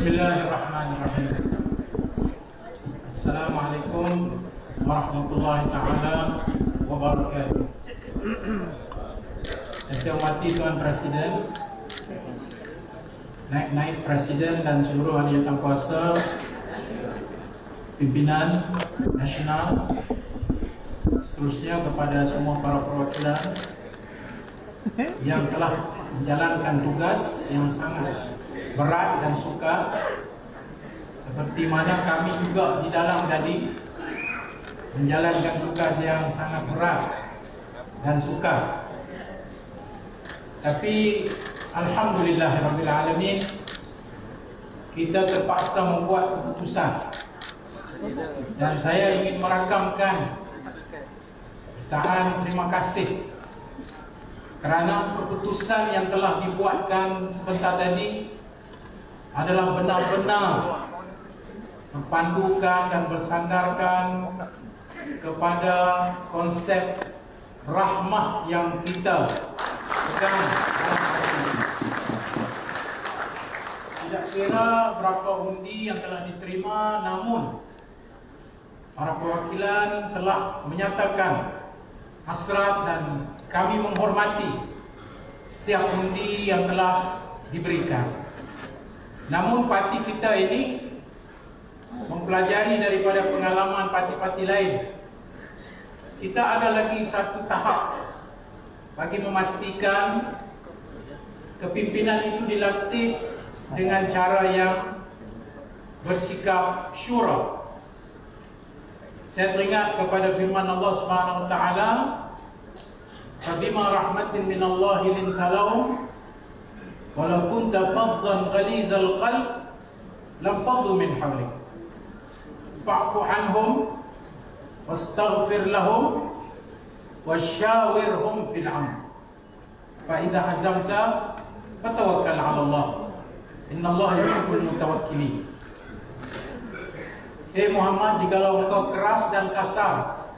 Bismillahirrahmanirrahim. Assalamualaikum warahmatullahi taala wabarakatuh. Saya hormati Tuan Presiden, Naib Presiden dan seluruh ahli kuasa, pimpinan nasional, seterusnya kepada semua para perwakilan yang telah menjalankan tugas yang sangat berat dan sukar, seperti mana kami juga di dalam tadi menjalankan tugas yang sangat berat dan sukar. Tapi alhamdulillahirabbil alamin, kita terpaksa membuat keputusan, dan saya ingin merakamkan terima kasih kerana keputusan yang telah dibuatkan sebentar tadi adalah benar-benar mempandukan dan bersandarkan kepada konsep rahmah yang kita pegang. Tidak kira berapa undi yang telah diterima, namun para perwakilan telah menyatakan hasrat dan kami menghormati setiap undi yang telah diberikan. Namun parti kita ini mempelajari daripada pengalaman parti-parti lain. Kita ada lagi satu tahap bagi memastikan kepimpinan itu dilatih dengan cara yang bersikap syura. Saya teringat kepada firman Allah Subhanahu wa taala, "Fabima rahmatin minallahi linta lahum walau kunta fazzan ghalizal qalb lam faddu min hawlik fa'fu anhum wastaghfir lahum wasyawirhum fil amr fa idza azamta fatawakkal 'ala Allah innallaha yuhibbul mutawakkilin." Muhammad, jikalau engkau keras dan kasar,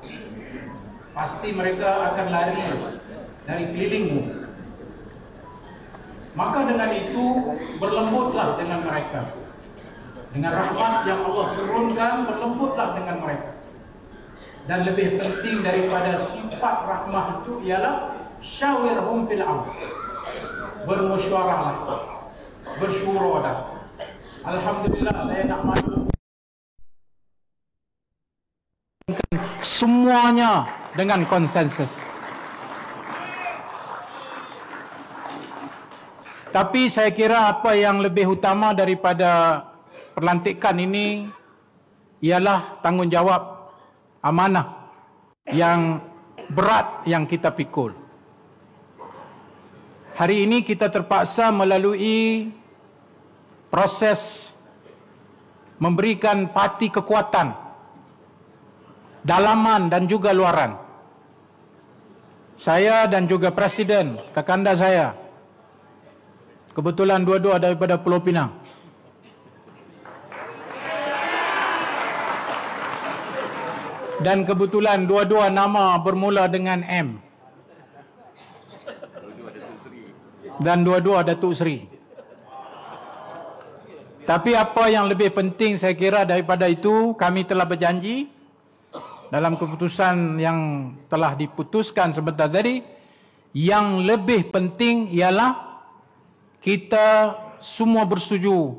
pasti mereka akan lari dari kelilingmu. Maka dengan itu berlembutlah dengan mereka. Dengan rahmat yang Allah turunkan, berlembutlah dengan mereka. Dan lebih penting daripada sifat rahmah itu ialah syawirhum fil amr. Bermusyawarahlah, bersyurawlah. Alhamdulillah, saya nak malu semuanya dengan konsensus. Tapi saya kira apa yang lebih utama daripada pelantikan ini ialah tanggungjawab amanah yang berat yang kita pikul. Hari ini kita terpaksa melalui proses memberikan parti kekuatan dalaman dan juga luaran. Saya dan juga Presiden, kakanda saya, kebetulan dua-dua daripada Pulau Pinang, dan kebetulan dua-dua nama bermula dengan M, dan dua-dua Datuk Seri. Tapi apa yang lebih penting saya kira daripada itu, kami telah berjanji dalam keputusan yang telah diputuskan sebentar tadi, yang lebih penting ialah kita semua bersetuju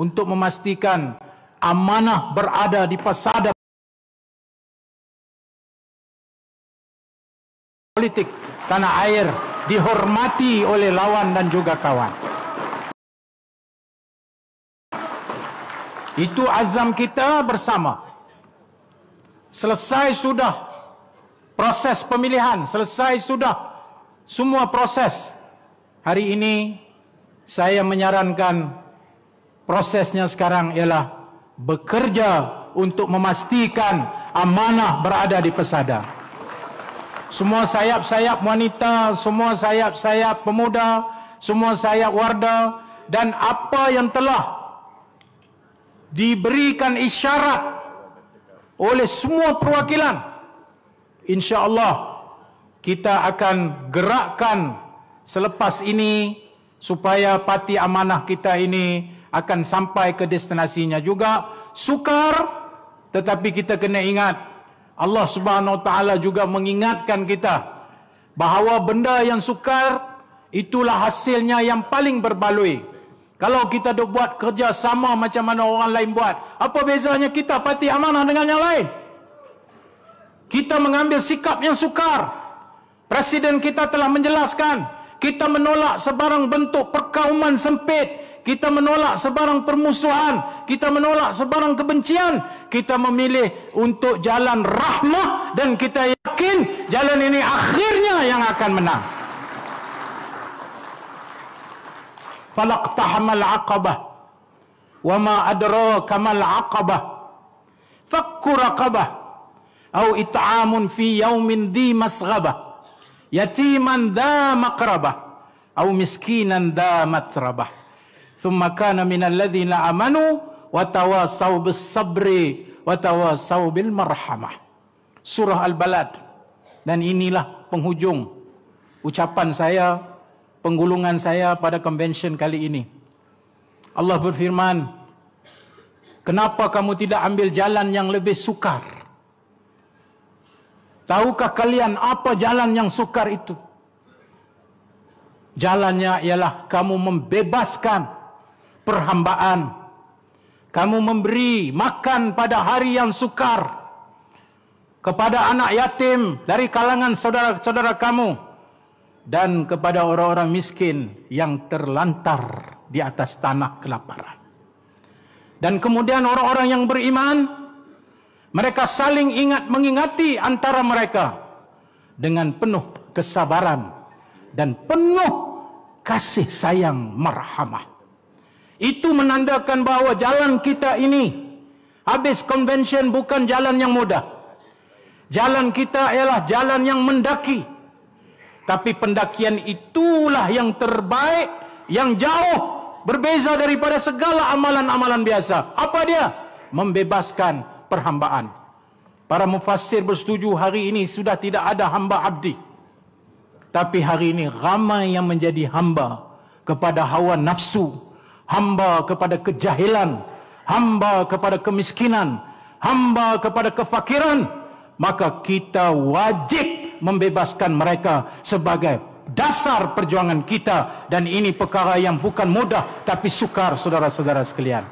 untuk memastikan amanah berada di pesada politik tanah air, dihormati oleh lawan dan juga kawan. Itu azam kita bersama. Selesai sudah proses pemilihan, selesai sudah semua proses. Hari ini saya menyarankan prosesnya sekarang ialah bekerja untuk memastikan amanah berada di pesada. Semua sayap-sayap wanita, semua sayap-sayap pemuda, semua sayap warda, dan apa yang telah diberikan isyarat oleh semua perwakilan, insya-Allah kita akan gerakkan selepas ini supaya parti amanah kita ini akan sampai ke destinasinya juga. Sukar, tetapi kita kena ingat, Allah Subhanahu Wa Taala juga mengingatkan kita bahawa benda yang sukar itulah hasilnya yang paling berbaloi. Kalau kita duk buat kerja sama macam mana orang lain buat, apa bezanya kita pati amanah dengan yang lain? Kita mengambil sikap yang sukar. Presiden kita telah menjelaskan, kita menolak sebarang bentuk perkauman sempit, kita menolak sebarang permusuhan, kita menolak sebarang kebencian. Kita memilih untuk jalan rahmah dan kita yakin jalan ini akhirnya yang akan menang. Falaqtahamal aqabah wa ma adraka mal aqabah fakku raqabah au it'amun fi yaumin dhi masghabah yatiman dha maqrabah au miskinan dha matrabah thumma kana minal ladzina amanu wa tawasaw bis sabri wa tawasaw bil marhamah. Surah Al-Balad. Dan inilah penghujung ucapan saya, penggulungan saya pada convention kali ini. Allah berfirman, kenapa kamu tidak ambil jalan yang lebih sukar? Tahukah kalian apa jalan yang sukar itu? Jalannya ialah kamu membebaskan perhambaan. Kamu memberi makan pada hari yang sukar kepada anak yatim dari kalangan saudara-saudara kamu, dan kepada orang-orang miskin yang terlantar di atas tanah kelaparan. Dan kemudian orang-orang yang beriman, mereka saling mengingati antara mereka dengan penuh kesabaran dan penuh kasih sayang marhamah. Itu menandakan bahawa jalan kita ini habis convention bukan jalan yang mudah. Jalan kita ialah jalan yang mendaki. Tapi pendakian itulah yang terbaik, yang jauh berbeza daripada segala amalan-amalan biasa. Apa dia? Membebaskan perhambaan. Para mufassir bersetuju hari ini sudah tidak ada hamba abdi. Tapi hari ini ramai yang menjadi hamba kepada hawa nafsu, hamba kepada kejahilan, hamba kepada kemiskinan, hamba kepada kefakiran. Maka kita wajib membebaskan mereka sebagai dasar perjuangan kita. Dan ini perkara yang bukan mudah tapi sukar, saudara-saudara sekalian.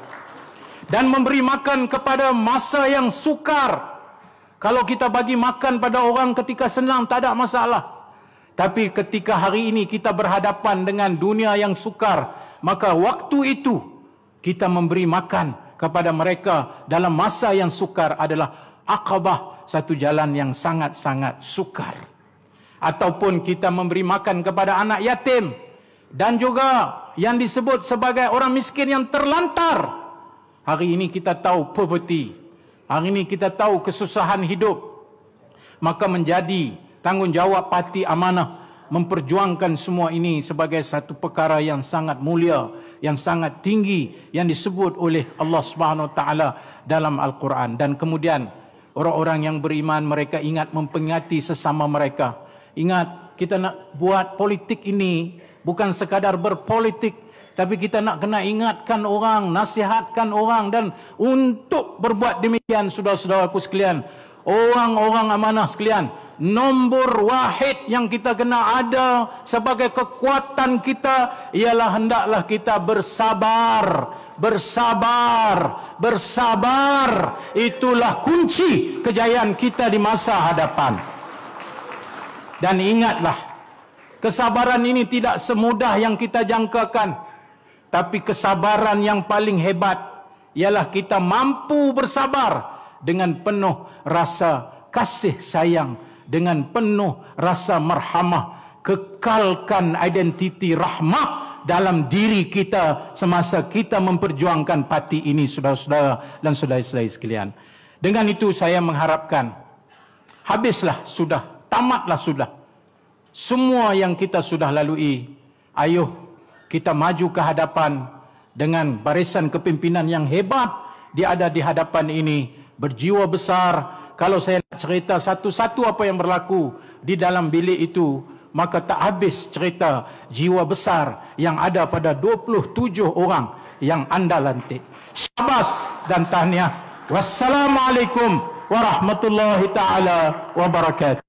Dan memberi makan kepada masa yang sukar. Kalau kita bagi makan pada orang ketika senang, tak ada masalah. Tapi ketika hari ini kita berhadapan dengan dunia yang sukar, maka waktu itu kita memberi makan kepada mereka dalam masa yang sukar adalah aqabah, satu jalan yang sangat-sangat sukar. Ataupun kita memberi makan kepada anak yatim dan juga yang disebut sebagai orang miskin yang terlantar. Hari ini kita tahu poverty, hari ini kita tahu kesusahan hidup. Maka menjadi tanggungjawab parti amanah memperjuangkan semua ini sebagai satu perkara yang sangat mulia, yang sangat tinggi, yang disebut oleh Allah Subhanahu Wa Taala dalam Al-Quran. Dan kemudian orang-orang yang beriman, mereka ingat memperingati sesama mereka. Ingat, kita nak buat politik ini bukan sekadar berpolitik, tapi kita nak kena ingatkan orang, nasihatkan orang. Dan untuk berbuat demikian, saudara-saudaraku sekalian, orang-orang amanah sekalian, nombor wahid yang kita kena ada sebagai kekuatan kita ialah hendaklah kita bersabar. Bersabar, bersabar. Itulah kunci kejayaan kita di masa hadapan. Dan ingatlah, kesabaran ini tidak semudah yang kita jangkakan. Tapi kesabaran yang paling hebat ialah kita mampu bersabar dengan penuh rasa kasih sayang, dengan penuh rasa marhamah. Kekalkan identiti rahmah dalam diri kita semasa kita memperjuangkan parti ini, saudara-saudara dan saudara-saudari sekalian. Dengan itu saya mengharapkan, habislah sudah, tamatlah sudah semua yang kita sudah lalui. Ayuh kita maju ke hadapan dengan barisan kepimpinan yang hebat. Dia ada di hadapan ini, berjiwa besar. Kalau saya nak cerita satu-satu apa yang berlaku di dalam bilik itu, maka tak habis cerita jiwa besar yang ada pada 27 orang yang anda lantik. Syabas dan tahniah. Wassalamualaikum warahmatullahi taala wabarakatuh.